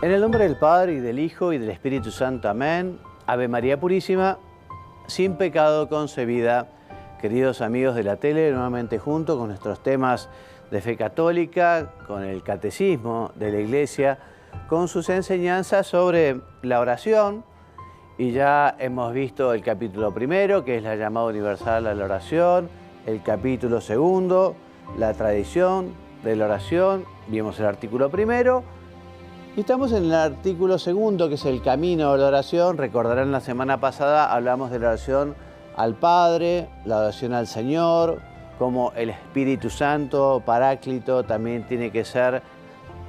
En el nombre del Padre, y del Hijo, y del Espíritu Santo. Amén. Ave María Purísima, sin pecado concebida. Queridos amigos de la tele, nuevamente junto con nuestros temas de fe católica, con el catecismo de la Iglesia, con sus enseñanzas sobre la oración. Y ya hemos visto el capítulo primero, que es la llamada universal a la oración, el capítulo segundo, la tradición de la oración, vimos el artículo primero, y estamos en el artículo segundo, que es el camino de la oración. Recordarán, la semana pasada hablamos de la oración al Padre, la oración al Señor, como el Espíritu Santo, Paráclito, también tiene que ser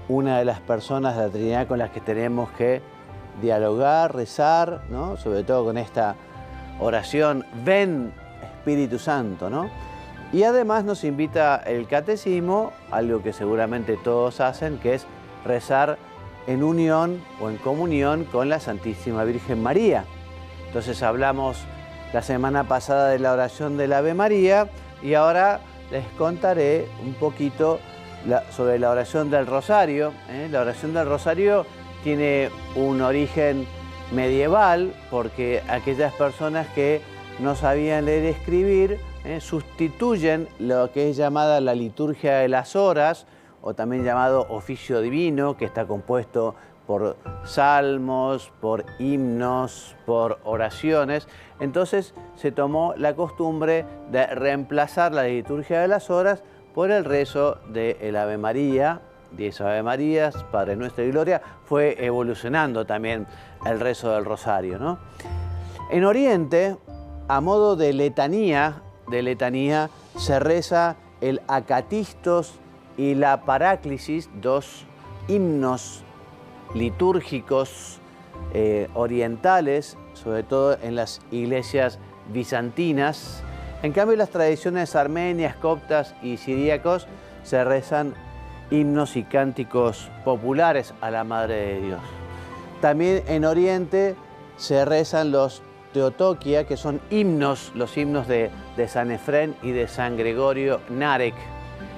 una de las personas de la Trinidad con las que tenemos que dialogar, rezar, ¿no? Sobre todo con esta oración, ven Espíritu Santo, ¿no? Y además nos invita el catecismo, algo que seguramente todos hacen, que es rezar en unión o en comunión con la Santísima Virgen María. Entonces hablamos la semana pasada de la oración del Ave María y ahora les contaré un poquito sobre la oración del Rosario. La oración del Rosario tiene un origen medieval, porque aquellas personas que no sabían leer y escribir sustituyen lo que es llamada la liturgia de las horas, o también llamado oficio divino, que está compuesto por salmos, por himnos, por oraciones. Entonces se tomó la costumbre de reemplazar la liturgia de las horas por el rezo del Ave María, 10 Ave Marías, Padre Nuestro y Gloria. Fue evolucionando también el rezo del Rosario, ¿no? En Oriente, a modo de letanía, se reza el Acatistos y la Paráclisis, dos himnos litúrgicos orientales, sobre todo en las iglesias bizantinas. En cambio, las tradiciones armenias, coptas y siríacos se rezan himnos y cánticos populares a la Madre de Dios. También en Oriente se rezan los Teotoquia, que son himnos, los himnos de San Efrén y de San Gregorio Narek,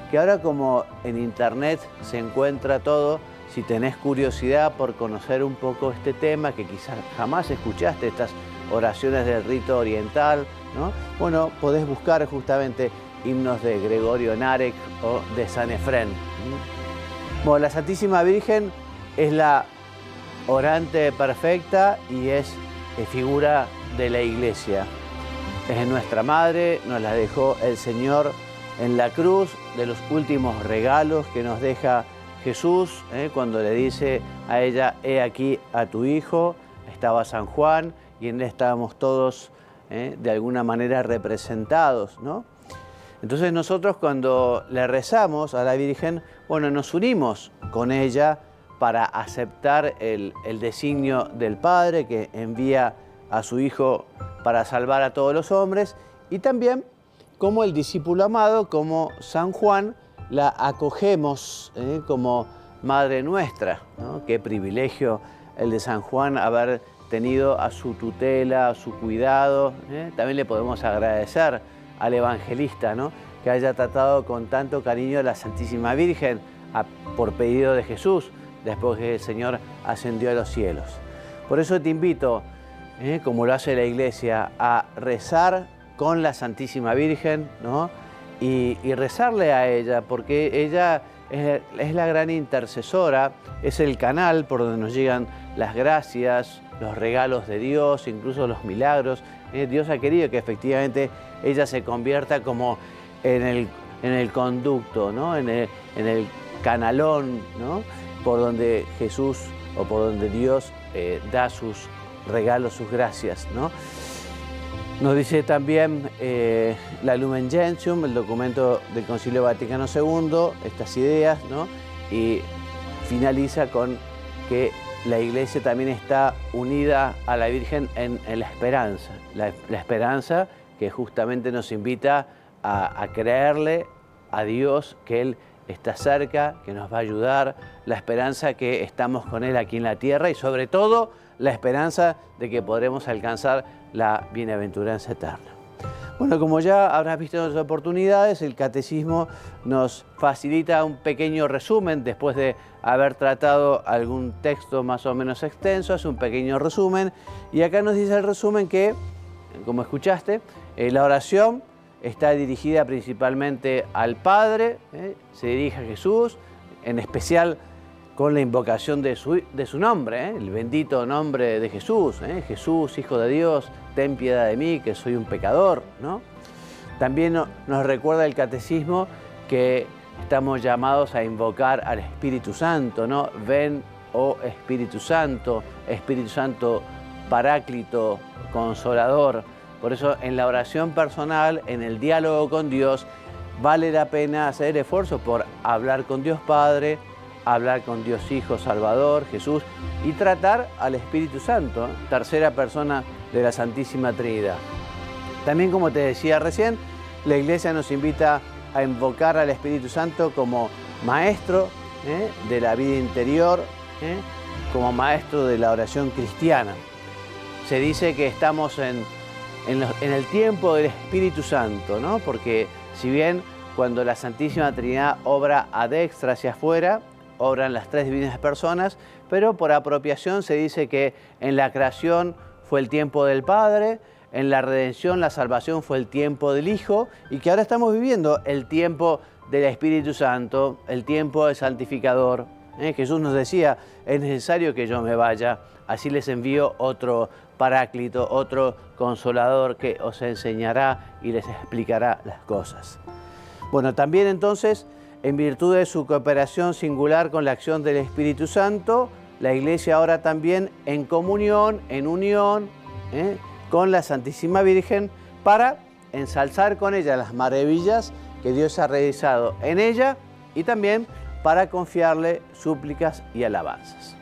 que ahora, como en internet se encuentra todo, si tenés curiosidad por conocer un poco este tema, que quizás jamás escuchaste estas oraciones del rito oriental, ¿no? Bueno, podés buscar justamente himnos de Gregorio Narek o de San Efrén. Bueno, la Santísima Virgen es la orante perfecta y es figura de la Iglesia. Es nuestra Madre, nos la dejó el Señor en la cruz, de los últimos regalos que nos deja Jesús, cuando le dice a ella, he aquí a tu Hijo. Estaba San Juan y en él estábamos todos de alguna manera representados, ¿no? Entonces nosotros, cuando le rezamos a la Virgen, bueno, nos unimos con ella para aceptar el designio del Padre, que envía a su Hijo para salvar a todos los hombres, y también como el discípulo amado, como San Juan, la acogemos como Madre nuestra, ¿no? Qué privilegio el de San Juan, haber tenido a su tutela, a su cuidado. También le podemos agradecer al evangelista, ¿no? Que haya tratado con tanto cariño a la Santísima Virgen por pedido de Jesús, después que el Señor ascendió a los cielos. Por eso te invito, como lo hace la Iglesia, a rezar con la Santísima Virgen, ¿no? Y rezarle a ella, porque ella es la gran intercesora, es el canal por donde nos llegan las gracias, los regalos de Dios, incluso los milagros. Dios ha querido que efectivamente ella se convierta como en el conducto, ¿no? en el canalón, ¿no? Por donde Jesús o por donde Dios da sus regalos, sus gracias, ¿no? Nos dice también la Lumen Gentium, el documento del Concilio Vaticano II, estas ideas, ¿no? Y finaliza con que la Iglesia también está unida a la Virgen en la esperanza. La esperanza que justamente nos invita a creerle a Dios, que Él está cerca, que nos va a ayudar. La esperanza que estamos con Él aquí en la tierra y sobre todo la esperanza de que podremos alcanzar la bienaventuranza eterna. Bueno, como ya habrás visto en otras oportunidades, el catecismo nos facilita un pequeño resumen después de haber tratado algún texto más o menos extenso, hace un pequeño resumen y acá nos dice el resumen que, como escuchaste, la oración está dirigida principalmente al Padre, se dirige a Jesús, en especial con la invocación de su nombre, el bendito nombre de Jesús. Jesús, Hijo de Dios, ten piedad de mí, que soy un pecador, ¿no? También nos recuerda el catecismo que estamos llamados a invocar al Espíritu Santo, ¿no? Ven, oh Espíritu Santo Paráclito, Consolador. Por eso en la oración personal, en el diálogo con Dios, vale la pena hacer el esfuerzo por hablar con Dios Padre, hablar con Dios Hijo Salvador, Jesús, y tratar al Espíritu Santo, tercera persona de la Santísima Trinidad. También, como te decía recién, la Iglesia nos invita a invocar al Espíritu Santo como maestro de la vida interior, como maestro de la oración cristiana. Se dice que estamos en el tiempo del Espíritu Santo, ¿no? Porque si bien cuando la Santísima Trinidad obra ad extra hacia afuera, obran las tres divinas personas, pero por apropiación se dice que en la creación fue el tiempo del Padre, en la redención, la salvación fue el tiempo del Hijo, y que ahora estamos viviendo el tiempo del Espíritu Santo, el tiempo del santificador. Jesús nos decía, es necesario que yo me vaya, así les envío otro Paráclito, otro Consolador que os enseñará y les explicará las cosas. Bueno, también entonces, en virtud de su cooperación singular con la acción del Espíritu Santo, la Iglesia ahora también en comunión, en unión con la Santísima Virgen para ensalzar con ella las maravillas que Dios ha realizado en ella y también para confiarle súplicas y alabanzas.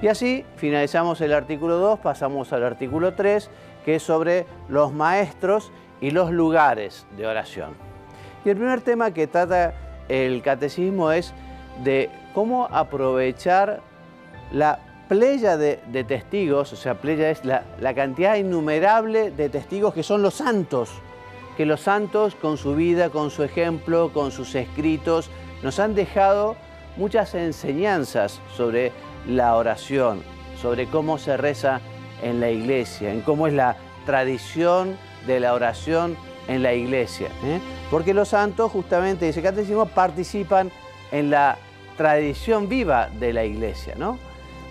Y así finalizamos el artículo 2, pasamos al artículo 3, que es sobre los maestros y los lugares de oración. Y el primer tema que trata el catecismo es de cómo aprovechar la playa de testigos, o sea, playa es la cantidad innumerable de testigos que son los santos, que los santos con su vida, con su ejemplo, con sus escritos, nos han dejado muchas enseñanzas sobre la oración, sobre cómo se reza en la Iglesia, en cómo es la tradición de la oración en la Iglesia. Porque los santos, justamente, dice el catecismo, participan en la tradición viva de la Iglesia, ¿no?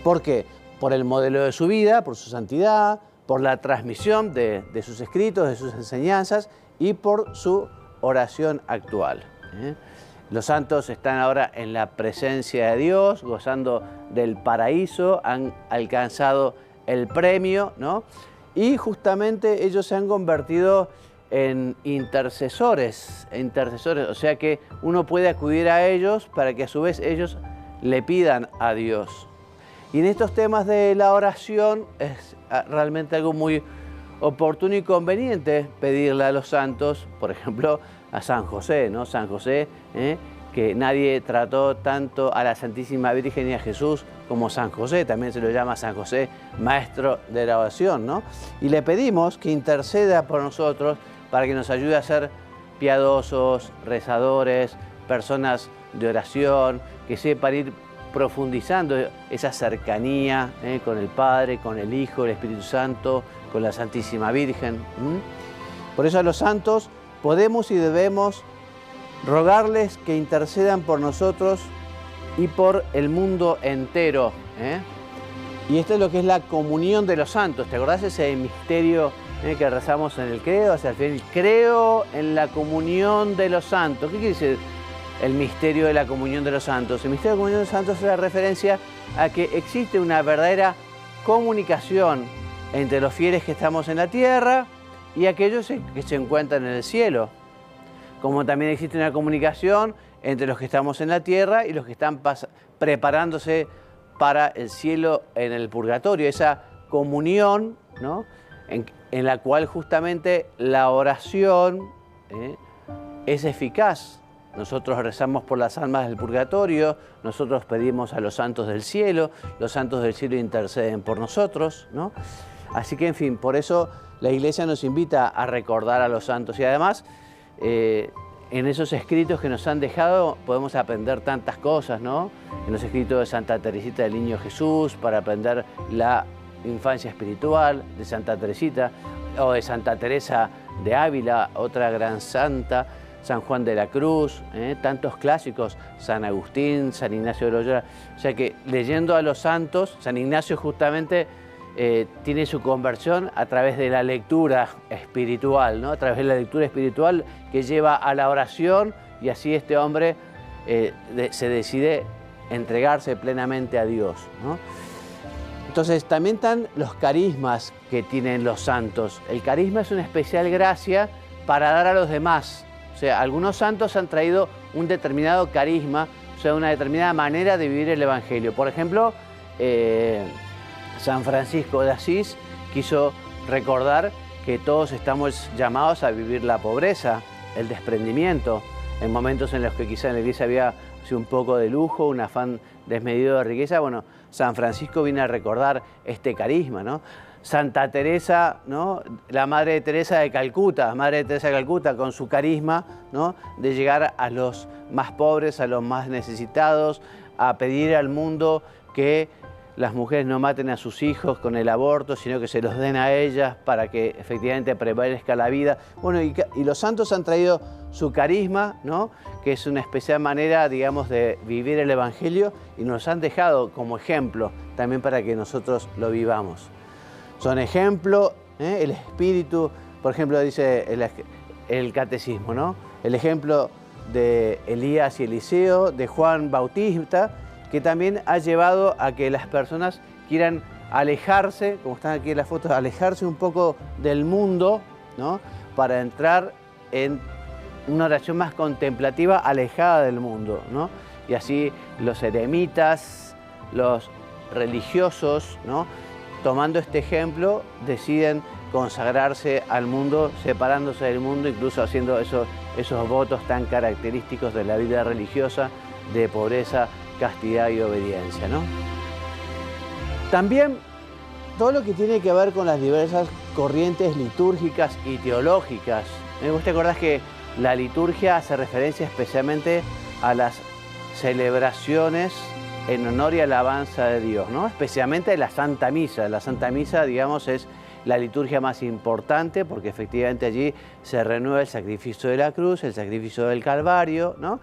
¿Por qué? Por el modelo de su vida, por su santidad, por la transmisión de sus escritos, de sus enseñanzas y por su oración actual. Los santos están ahora en la presencia de Dios, gozando del paraíso, han alcanzado el premio, ¿no? Y justamente ellos se han convertido en intercesores, o sea que uno puede acudir a ellos para que a su vez ellos le pidan a Dios. Y en estos temas de la oración es realmente algo muy oportuno y conveniente pedirle a los santos, por ejemplo, a San José, ¿no? San José, que nadie trató tanto a la Santísima Virgen y a Jesús como San José, también se lo llama San José, maestro de la oración, ¿no? Y le pedimos que interceda por nosotros para que nos ayude a ser piadosos, rezadores, personas de oración, que sepan ir profundizando esa cercanía con el Padre, con el Hijo, el Espíritu Santo, con la Santísima Virgen. Por eso a los santos podemos y debemos rogarles que intercedan por nosotros y por el mundo entero. Y esto es lo que es la comunión de los santos. ¿Te acordás ese misterio que rezamos en el credo? Hacia el final, creo en la comunión de los santos. ¿Qué quiere decir el misterio de la comunión de los santos? El misterio de la comunión de los santos es la referencia a que existe una verdadera comunicación entre los fieles que estamos en la tierra y aquellos que se encuentran en el cielo. Como también existe una comunicación entre los que estamos en la tierra y los que están preparándose para el cielo en el purgatorio. Esa comunión, ¿no? en la cual justamente la oración es eficaz. Nosotros rezamos por las almas del purgatorio, nosotros pedimos a los santos del cielo, los santos del cielo interceden por nosotros, ¿no? Así que, en fin, por eso la Iglesia nos invita a recordar a los santos y además en esos escritos que nos han dejado podemos aprender tantas cosas, ¿no? En los escritos de Santa Teresita del Niño Jesús, para aprender la infancia espiritual de Santa Teresita, o de Santa Teresa de Ávila, otra gran santa, San Juan de la Cruz, tantos clásicos, San Agustín, San Ignacio de Loyola. O sea que leyendo a los santos, San Ignacio justamente tiene su conversión a través de la lectura espiritual, ¿no? A través de la lectura espiritual que lleva a la oración, y así este hombre se decide entregarse plenamente a Dios, ¿no? Entonces también están los carismas que tienen los santos. El carisma es una especial gracia para dar a los demás. O sea, algunos santos han traído un determinado carisma, o sea, una determinada manera de vivir el Evangelio. Por ejemplo, San Francisco de Asís quiso recordar que todos estamos llamados a vivir la pobreza, el desprendimiento, en momentos en los que quizá en la iglesia había un poco de lujo, un afán desmedido de riqueza. Bueno, San Francisco viene a recordar este carisma, ¿no? Santa Teresa, ¿no? La Madre Teresa de Calcuta, con su carisma, ¿no? De llegar a los más pobres, a los más necesitados, a pedir al mundo que las mujeres no maten a sus hijos con el aborto, sino que se los den a ellas para que efectivamente prevalezca la vida. Bueno, y los santos han traído su carisma, ¿no? Que es una especial manera, digamos, de vivir el Evangelio, y nos han dejado como ejemplo también para que nosotros lo vivamos. Son ejemplo, el espíritu, por ejemplo, dice el catecismo, ¿no? El ejemplo de Elías y Eliseo, de Juan Bautista, que también ha llevado a que las personas quieran alejarse, como están aquí en la foto, alejarse un poco del mundo, ¿no? Para entrar en una oración más contemplativa, alejada del mundo, ¿no? Y así los eremitas, los religiosos, ¿no? Tomando este ejemplo, deciden consagrarse al mundo, separándose del mundo, incluso haciendo esos votos tan característicos de la vida religiosa, de pobreza, castidad y obediencia, ¿no? También todo lo que tiene que ver con las diversas corrientes litúrgicas y teológicas. ¿Vos te acordás que la liturgia hace referencia especialmente a las celebraciones en honor y alabanza de Dios, ¿no? Especialmente la Santa Misa. La Santa Misa, digamos, es la liturgia más importante porque efectivamente allí se renueva el sacrificio de la cruz, el sacrificio del Calvario, ¿no?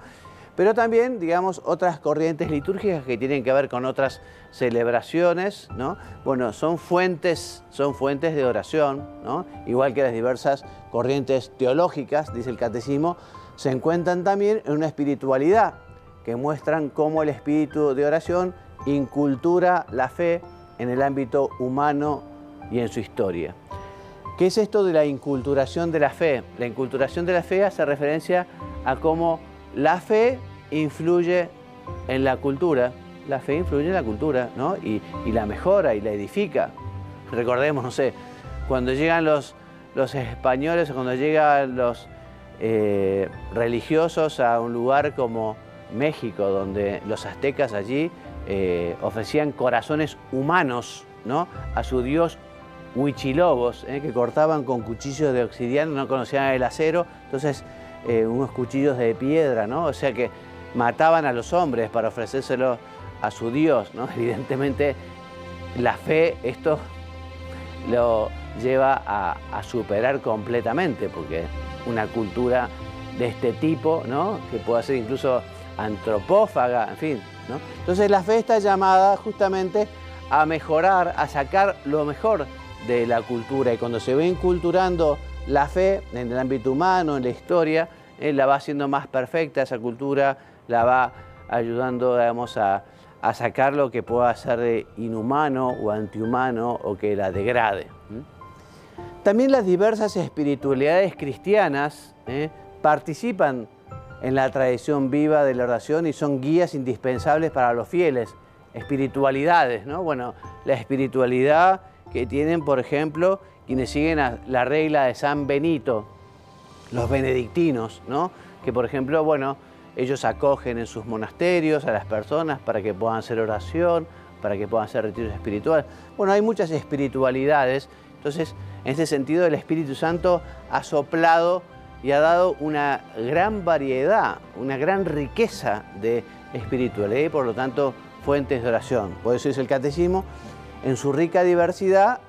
Pero también, digamos, otras corrientes litúrgicas que tienen que ver con otras celebraciones, ¿no? Bueno, son fuentes de oración, ¿no? Igual que las diversas corrientes teológicas, dice el catecismo, se encuentran también en una espiritualidad que muestran cómo el espíritu de oración incultura la fe en el ámbito humano y en su historia. ¿Qué es esto de la inculturación de la fe? La inculturación de la fe hace referencia a cómo la fe influye en la cultura. La fe influye en la cultura, ¿no? Y la mejora y la edifica. Recordemos, no sé, cuando llegan los españoles o cuando llegan los religiosos a un lugar como México, donde los aztecas allí ofrecían corazones humanos, ¿no? A su dios Huichilobos, que cortaban con cuchillos de obsidiana, no conocían el acero, entonces unos cuchillos de piedra, ¿no? O sea que mataban a los hombres para ofrecérselo a su dios, ¿no? Evidentemente la fe esto lo lleva a superar completamente, porque una cultura de este tipo, ¿no? Que puede ser incluso antropófaga, en fin, ¿no? Entonces la fe está llamada justamente a mejorar, a sacar lo mejor de la cultura, y cuando se va inculturando la fe en el ámbito humano, en la historia, la va haciendo más perfecta esa cultura, la va ayudando, digamos, a sacar lo que pueda ser de inhumano o antihumano o que la degrade. También las diversas espiritualidades cristianas participan en la tradición viva de la oración y son guías indispensables para los fieles. Espiritualidades, ¿no? Bueno, la espiritualidad que tienen, por ejemplo, quienes siguen la regla de San Benito, los benedictinos, ¿no? Que, por ejemplo, bueno, ellos acogen en sus monasterios a las personas para que puedan hacer oración, para que puedan hacer retiros espirituales. Bueno, hay muchas espiritualidades Entonces, en este sentido, el Espíritu Santo ha soplado y ha dado una gran variedad, una gran riqueza de espiritualidad y, por lo tanto, fuentes de oración. Por eso dice el Catecismo, en su rica diversidad,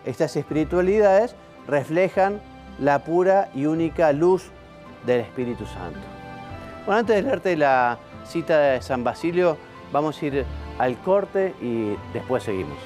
estas espiritualidades reflejan la pura y única luz del Espíritu Santo. Bueno, antes de leerte la cita de San Basilio, vamos a ir al corte y después seguimos.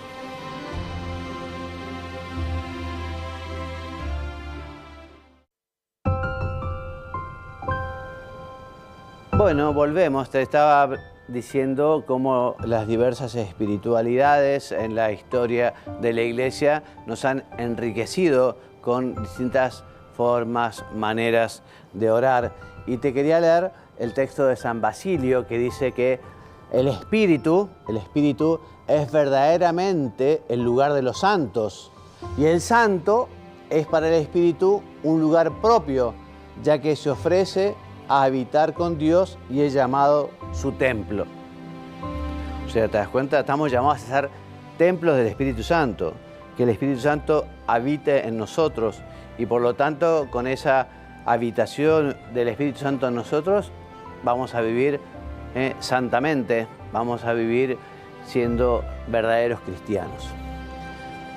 Bueno, volvemos. Te estaba diciendo cómo las diversas espiritualidades en la historia de la Iglesia nos han enriquecido con distintas formas, maneras de orar. Y te quería leer el texto de San Basilio que dice que el Espíritu es verdaderamente el lugar de los santos. Y el santo es para el Espíritu un lugar propio, ya que se ofrece a habitar con Dios y es llamado su templo. O sea, ¿te das cuenta? Estamos llamados a ser templos del Espíritu Santo, que el Espíritu Santo habite en nosotros y por lo tanto con esa habitación del Espíritu Santo en nosotros vamos a vivir santamente, vamos a vivir siendo verdaderos cristianos.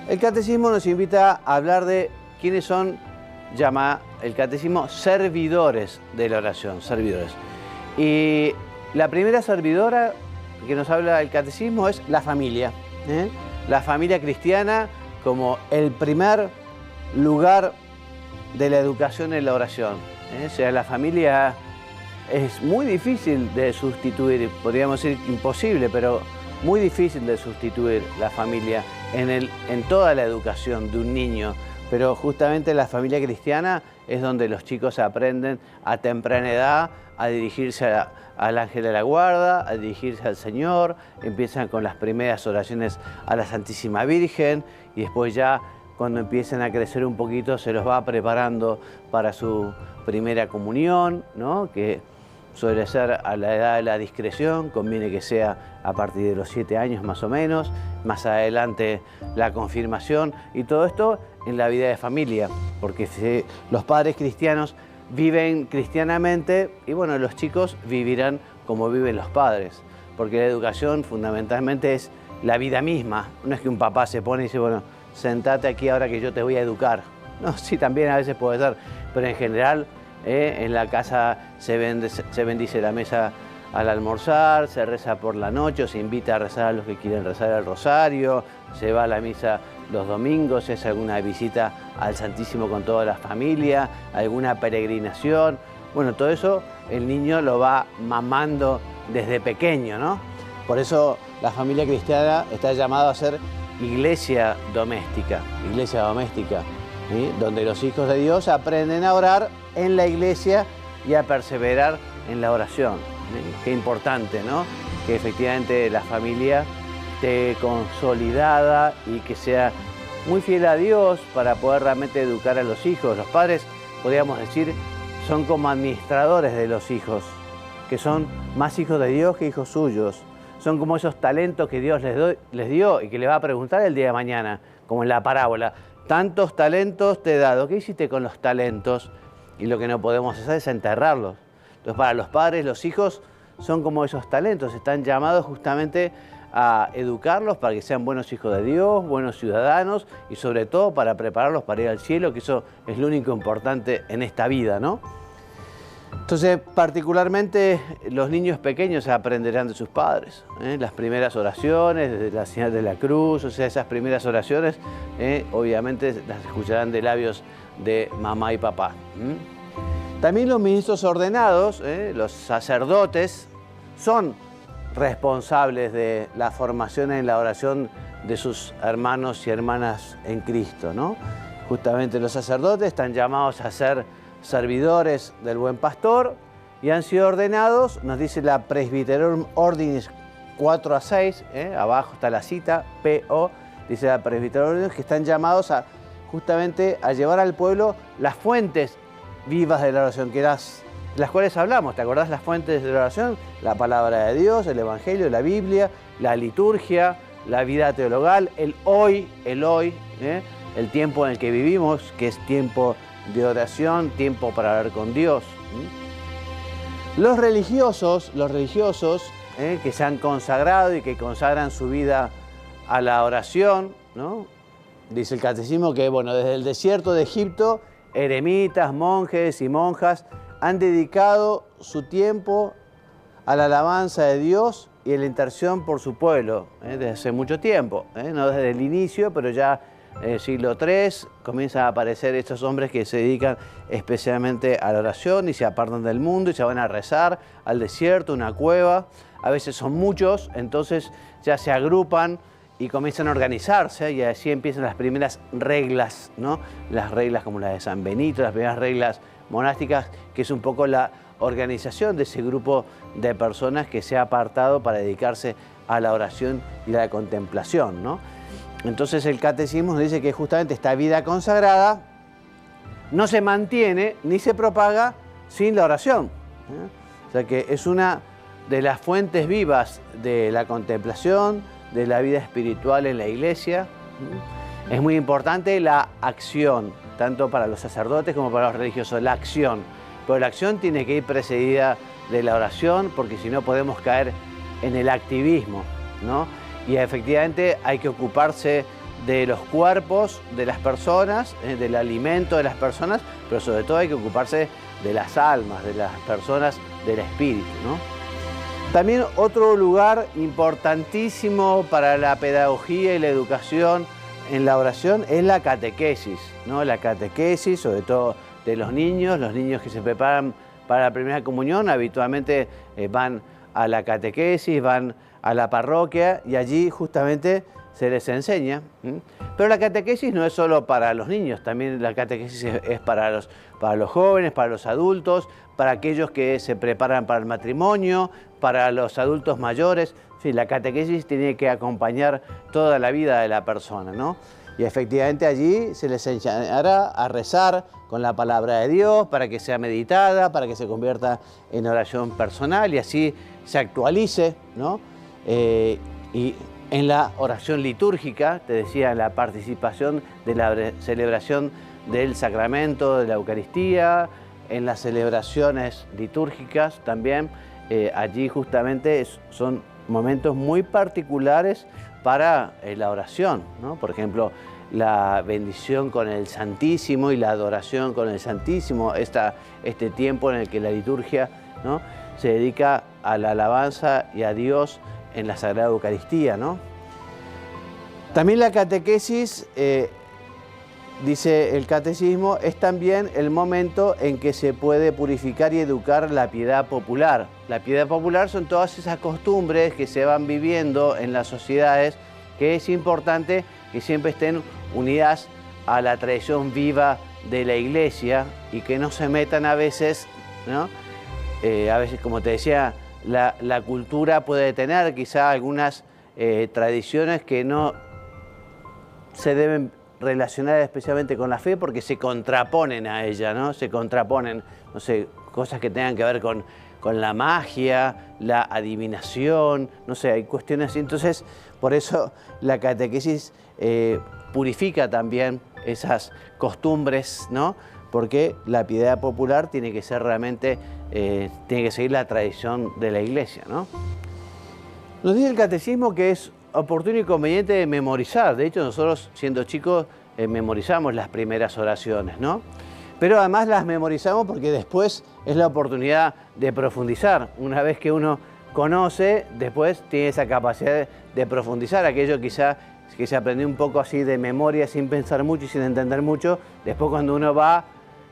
El Catecismo nos invita a hablar de quiénes son, llama el Catecismo, servidores de la oración, servidores. Y la primera servidora que nos habla el Catecismo es la familia. La familia cristiana como el primer lugar de la educación en la oración. O sea, la familia es muy difícil de sustituir, podríamos decir imposible, pero muy difícil de sustituir la familia en toda la educación de un niño. Pero justamente la familia cristiana es donde los chicos aprenden a temprana edad a dirigirse al ángel de la guarda, a dirigirse al Señor, empiezan con las primeras oraciones a la Santísima Virgen y después ya cuando empiecen a crecer un poquito se los va preparando para su primera comunión, ¿no? Que suele ser a la edad de la discreción, conviene que sea a partir de los 7 años más o menos, más adelante la confirmación y todo esto en la vida de familia, porque si los padres cristianos viven cristianamente y bueno, los chicos vivirán como viven los padres, porque la educación fundamentalmente es la vida misma, no es que un papá se pone y dice, bueno, sentate aquí ahora que yo te voy a educar. No, sí, también a veces puede ser, pero en general en la casa se bendice la mesa al almorzar, se reza por la noche, o se invita a rezar a los que quieren rezar el rosario, se va a la misa los domingos, se hace alguna visita al Santísimo con toda la familia, alguna peregrinación. Bueno, todo eso el niño lo va mamando desde pequeño, ¿no? Por eso la familia cristiana está llamada a ser iglesia doméstica, ¿sí? Donde los hijos de Dios aprenden a orar en la iglesia y a perseverar en la oración. ¿Sí? Qué importante, ¿no? Que efectivamente la familia esté consolidada y que sea muy fiel a Dios para poder realmente educar a los hijos. Los padres, podríamos decir, son como administradores de los hijos, que son más hijos de Dios que hijos suyos. Son como esos talentos que Dios les dio y que le va a preguntar el día de mañana, como en la parábola. Tantos talentos te he dado, ¿qué hiciste con los talentos? Y lo que no podemos hacer es enterrarlos. Entonces, para los padres, los hijos son como esos talentos, están llamados justamente a educarlos para que sean buenos hijos de Dios, buenos ciudadanos y sobre todo para prepararlos para ir al cielo, que eso es lo único importante en esta vida, ¿no? Entonces, particularmente los niños pequeños aprenderán de sus padres, las primeras oraciones, desde la señal de la cruz, o sea, esas primeras oraciones, obviamente las escucharán de labios de mamá y papá. También los ministros ordenados, los sacerdotes, son responsables de la formación en la oración de sus hermanos y hermanas en Cristo, ¿no? Justamente los sacerdotes están llamados a ser servidores del buen pastor y han sido ordenados, nos dice la Presbyterorum Ordinis 4-6, abajo está la cita, P.O., dice la Presbyterorum Ordinis, que están llamados a justamente a llevar al pueblo las fuentes vivas de la oración, que las cuales hablamos. ¿Te acordás las fuentes de la oración? La palabra de Dios, el Evangelio, la Biblia, la liturgia, la vida teologal, el hoy, el tiempo en el que vivimos, que es tiempo de oración, tiempo para hablar con Dios. Los religiosos que se han consagrado y que consagran su vida a la oración, ¿no? Dice el catecismo que, bueno, desde el desierto de Egipto, eremitas, monjes y monjas han dedicado su tiempo a la alabanza de Dios y a la intercesión por su pueblo, desde hace mucho tiempo, no desde el inicio, pero ya en el siglo III comienzan a aparecer estos hombres que se dedican especialmente a la oración y se apartan del mundo y se van a rezar al desierto, una cueva. A veces son muchos, entonces ya se agrupan y comienzan a organizarse y así empiezan las primeras reglas, ¿no? Las reglas como la de San Benito, las primeras reglas monásticas, que es un poco la organización de ese grupo de personas que se ha apartado para dedicarse a la oración y a la contemplación, ¿no? Entonces el catecismo nos dice que justamente esta vida consagrada no se mantiene ni se propaga sin la oración, O sea que es una de las fuentes vivas de la contemplación, de la vida espiritual en la iglesia. Es muy importante la acción, tanto para los sacerdotes como para los religiosos, la acción. Pero la acción tiene que ir precedida de la oración, porque si no podemos caer en el activismo, ¿no? Y efectivamente hay que ocuparse de los cuerpos de las personas, del alimento de las personas, pero sobre todo hay que ocuparse de las almas, de las personas, del espíritu, ¿no? También otro lugar importantísimo para la pedagogía y la educación en la oración es la catequesis, ¿no? La catequesis, sobre todo de los niños que se preparan para la primera comunión, habitualmente van a la catequesis, van a la parroquia y allí justamente se les enseña. Pero la catequesis no es solo para los niños, también la catequesis es para los jóvenes, para los adultos, para aquellos que se preparan para el matrimonio, para los adultos mayores. Sí, la catequesis tiene que acompañar toda la vida de la persona, ¿no? Y efectivamente allí se les enseñará a rezar con la palabra de Dios para que sea meditada, para que se convierta en oración personal y así se actualice, ¿no? Y en la oración litúrgica, te decía, en la participación de la celebración del sacramento de la Eucaristía, en las celebraciones litúrgicas también, allí justamente son momentos muy particulares para la oración, ¿no? Por ejemplo, la bendición con el Santísimo y la adoración con el Santísimo, este tiempo en el que la liturgia, ¿no?, se dedica a la alabanza y a Dios en la Sagrada Eucaristía, ¿no? También la catequesis, dice el catecismo, es también el momento en que se puede purificar y educar la piedad popular. La piedad popular son todas esas costumbres que se van viviendo en las sociedades, que es importante que siempre estén unidas a la tradición viva de la Iglesia y que no se metan a veces, ¿no? A veces, como te decía, la cultura puede tener quizá algunas tradiciones que no se deben relacionar especialmente con la fe porque se contraponen a ella, ¿no? Se contraponen, no sé, cosas que tengan que ver con la magia, la adivinación, no sé, hay cuestiones así. Entonces, por eso la catequesis purifica también esas costumbres, ¿no? Porque la piedad popular tiene que ser realmente, tiene que seguir la tradición de la Iglesia, ¿no? Nos dice el catecismo que es oportuno y conveniente memorizar. De hecho, nosotros, siendo chicos, memorizamos las primeras oraciones, ¿no? Pero además las memorizamos porque después es la oportunidad de profundizar. Una vez que uno conoce, después tiene esa capacidad de profundizar. Aquello quizá que se aprendió un poco así de memoria, sin pensar mucho y sin entender mucho, después cuando uno va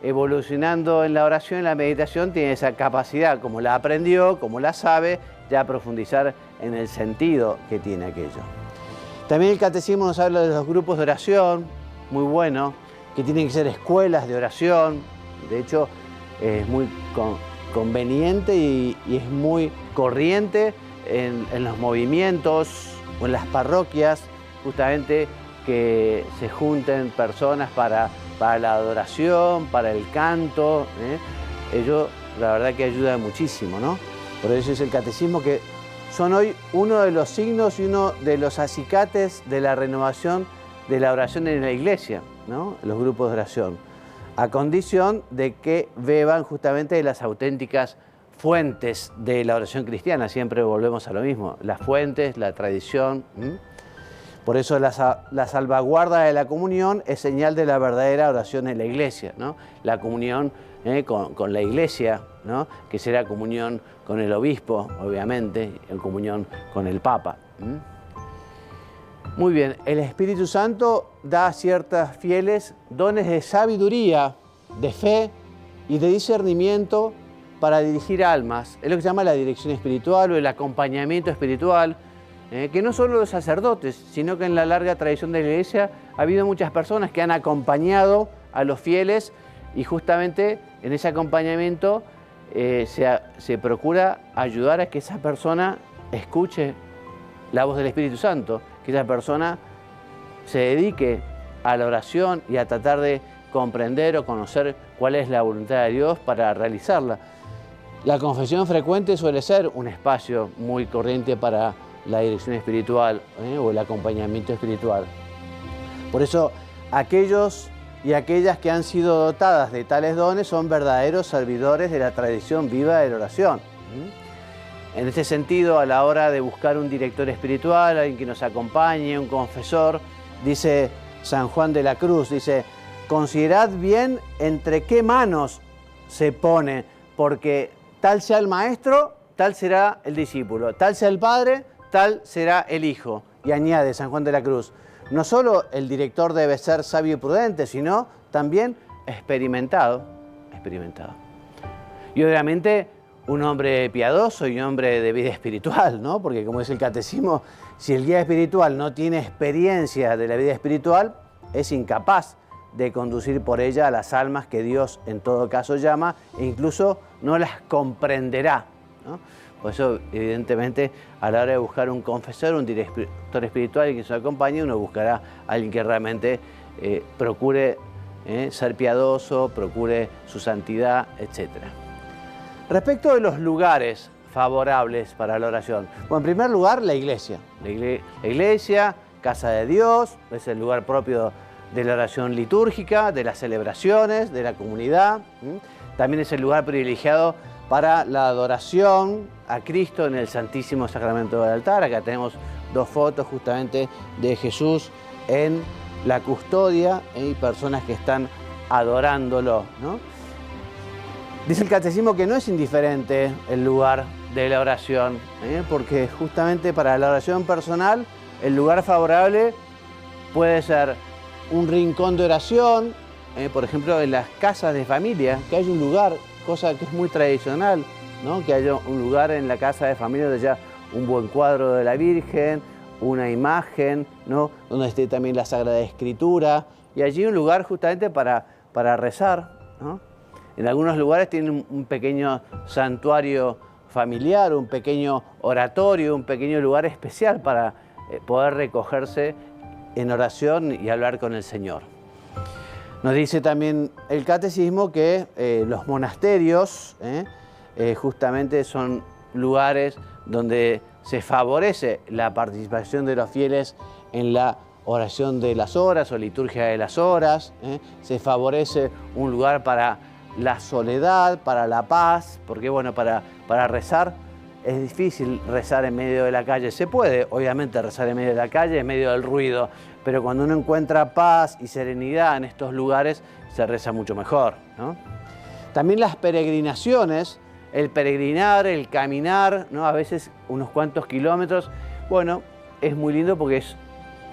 evolucionando en la oración, en la meditación, tiene esa capacidad, como la aprendió, como la sabe, ya profundizar en el sentido que tiene aquello. También el catecismo nos habla de los grupos de oración, muy bueno, que tienen que ser escuelas de oración. De hecho, es muy conveniente y es muy corriente en los movimientos o en las parroquias, justamente que se junten personas para la adoración, para el canto. Ello, la verdad que ayuda muchísimo, ¿no? Por eso es el catecismo que son hoy uno de los signos y uno de los acicates de la renovación de la oración en la Iglesia. ¿no?, los grupos de oración, a condición de que beban justamente de las auténticas fuentes de la oración cristiana. Siempre volvemos a lo mismo, las fuentes, la tradición. Por eso la salvaguarda de la comunión es señal de la verdadera oración en la iglesia, ¿no? La comunión con la iglesia, ¿no?, que será comunión con el obispo, obviamente, en comunión con el Papa. Muy bien, el Espíritu Santo da a ciertos fieles dones de sabiduría, de fe y de discernimiento para dirigir almas. Es lo que se llama la dirección espiritual o el acompañamiento espiritual, que no solo los sacerdotes, sino que en la larga tradición de la Iglesia ha habido muchas personas que han acompañado a los fieles y justamente en ese acompañamiento se procura ayudar a que esa persona escuche la voz del Espíritu Santo, que esa persona se dedique a la oración y a tratar de comprender o conocer cuál es la voluntad de Dios para realizarla. La confesión frecuente suele ser un espacio muy corriente para la dirección espiritual o el acompañamiento espiritual. Por eso, aquellos y aquellas que han sido dotadas de tales dones son verdaderos servidores de la tradición viva de la oración. En este sentido, a la hora de buscar un director espiritual, alguien que nos acompañe, un confesor, dice San Juan de la Cruz, dice: considerad bien entre qué manos se pone, porque tal sea el maestro, tal será el discípulo, tal sea el padre, tal será el hijo. Y añade San Juan de la Cruz: no solo el director debe ser sabio y prudente, sino también experimentado. Y obviamente un hombre piadoso y un hombre de vida espiritual, ¿no? Porque como dice el catecismo, si el guía espiritual no tiene experiencia de la vida espiritual, es incapaz de conducir por ella a las almas que Dios en todo caso llama e incluso no las comprenderá, ¿no? Por eso, evidentemente, a la hora de buscar un confesor, un director espiritual y que se acompañe, uno buscará a alguien que realmente procure ser piadoso, procure su santidad, etc. Respecto de los lugares favorables para la oración, bueno, en primer lugar, la iglesia. La iglesia, casa de Dios, es el lugar propio de la oración litúrgica, de las celebraciones, de la comunidad. También es el lugar privilegiado para la adoración a Cristo en el Santísimo Sacramento del altar. Acá tenemos dos fotos justamente de Jesús en la custodia y personas que están adorándolo, ¿no? Dice el catecismo que no es indiferente el lugar de la oración, porque justamente para la oración personal el lugar favorable puede ser un rincón de oración, por ejemplo en las casas de familia, que hay un lugar, cosa que es muy tradicional, ¿no?, que haya un lugar en la casa de familia donde haya un buen cuadro de la Virgen, una imagen, ¿no?, donde esté también la Sagrada Escritura, y allí un lugar justamente para rezar, ¿no? En algunos lugares tienen un pequeño santuario familiar, un pequeño oratorio, un pequeño lugar especial para poder recogerse en oración y hablar con el Señor. Nos dice también el catecismo que los monasterios justamente son lugares donde se favorece la participación de los fieles en la oración de las horas o liturgia de las horas. Se favorece un lugar para la soledad, para la paz, porque bueno, para rezar es difícil rezar en medio de la calle. Se puede, obviamente, rezar en medio de la calle, en medio del ruido, pero cuando uno encuentra paz y serenidad en estos lugares, se reza mucho mejor, ¿no? También las peregrinaciones, el peregrinar, el caminar, ¿no?, a veces unos cuantos kilómetros, bueno, es muy lindo porque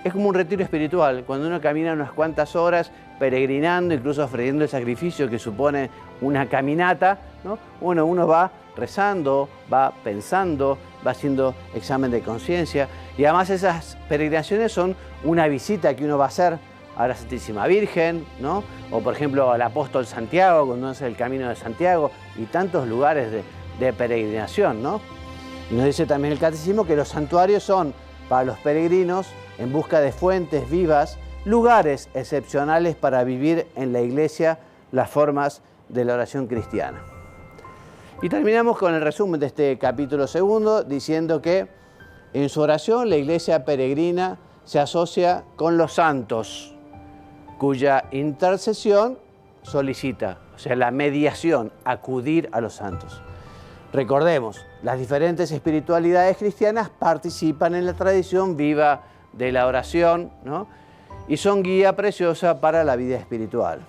es como un retiro espiritual. Cuando uno camina unas cuantas horas peregrinando, incluso ofreciendo el sacrificio que supone una caminata, ¿no?, bueno, uno va rezando, va pensando, va haciendo examen de conciencia, y además esas peregrinaciones son una visita que uno va a hacer a la Santísima Virgen, ¿no?, o por ejemplo al apóstol Santiago, cuando hace el Camino de Santiago, y tantos lugares de peregrinación, ¿no? Y nos dice también el catecismo que los santuarios son para los peregrinos en busca de fuentes vivas, lugares excepcionales para vivir en la iglesia las formas de la oración cristiana. Y terminamos con el resumen de este capítulo segundo, diciendo que en su oración la iglesia peregrina se asocia con los santos, cuya intercesión solicita, o sea, la mediación, acudir a los santos. Recordemos, las diferentes espiritualidades cristianas participan en la tradición viva de la oración, ¿no? Y son guía preciosa para la vida espiritual.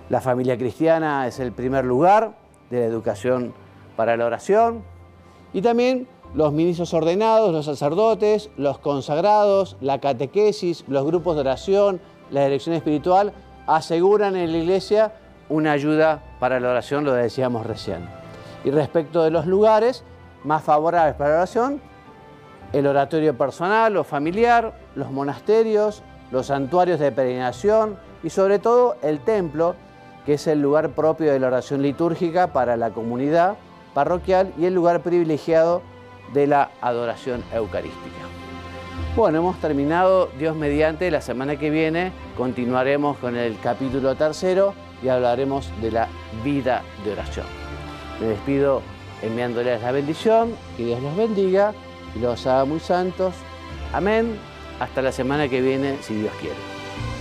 La familia cristiana es el primer lugar de la educación para la oración, y también los ministros ordenados, los sacerdotes, los consagrados, la catequesis, los grupos de oración, la dirección espiritual, aseguran en la iglesia una ayuda para la oración, lo decíamos recién. Y respecto de los lugares más favorables para la oración, el oratorio personal o familiar, los monasterios, los santuarios de peregrinación y sobre todo el templo, que es el lugar propio de la oración litúrgica para la comunidad parroquial y el lugar privilegiado de la adoración eucarística. Bueno, hemos terminado, Dios mediante. La semana que viene continuaremos con el capítulo 3 y hablaremos de la vida de oración. Me despido enviándoles la bendición, que Dios los bendiga y los haga muy santos. Amén. Hasta la semana que viene, si Dios quiere.